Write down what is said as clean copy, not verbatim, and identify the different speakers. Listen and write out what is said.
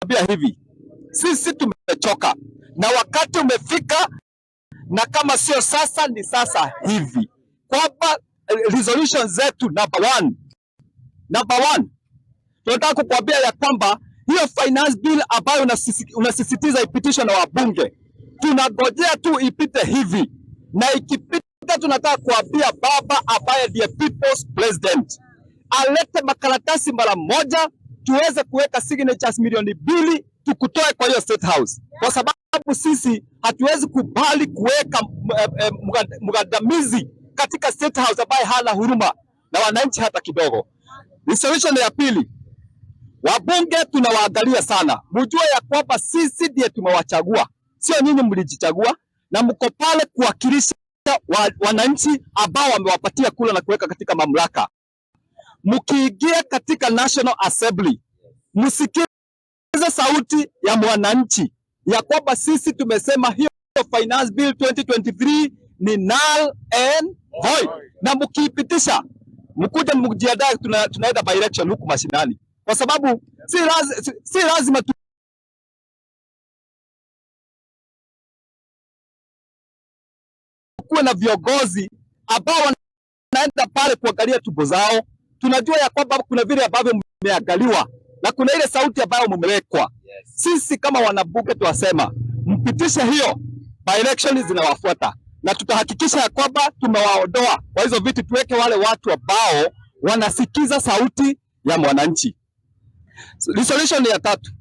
Speaker 1: kuambia hivi, sisi tumechoka na wakati umefika, na kama sio sasa ni sasa hivi, kwamba resolution zetu number one tunataka kukuambia ya kwamba hiyo finance bill ambayo unasisitiza ipitishwe na wabunge, tunagojea tu ipite hivi, na ikipita tunataka kuambia baba ambaye ndiye people's president alete makaratasi mara moja, tuweze kuweka signatures milioni 2 tukutoe kwa hiyo State House, kwa sababu sisi hatuwezi kubali kuweka mgandamizi katika State House ambaye hana huruma na wananchi hata kidogo. Resolution ya pili, wabunge tunawaangalia sana, mjue ya kwamba sisi ndiye tumewachagua, sio nyinyi mlijichagua, na mko pale kuwakilisha wananchi ambao wamewapatia kula na kuweka katika mamlaka. Mkiingia katika National Assembly, msikize sauti ya mwananchi ya kwamba sisi tumesema hiyo Finance Bill 2023 ni null and void, na mkiipitisha mkuja mjiandae, tunaenda by election huku mashinani, kwa sababu si lazima kuwe na viongozi ambao wanaenda pale kuangalia tumbo zao. Tunajua ya kwamba kuna vile ambavyo mmeangaliwa na kuna ile sauti ambayo mmelekwa. Sisi kama wanabunge tuwasema mpitishe hiyo, by election zinawafuata, na tutahakikisha ya kwamba tumewaondoa kwa hizo viti, tuweke wale watu ambao wanasikiza sauti ya mwananchi. Resolution ya tatu,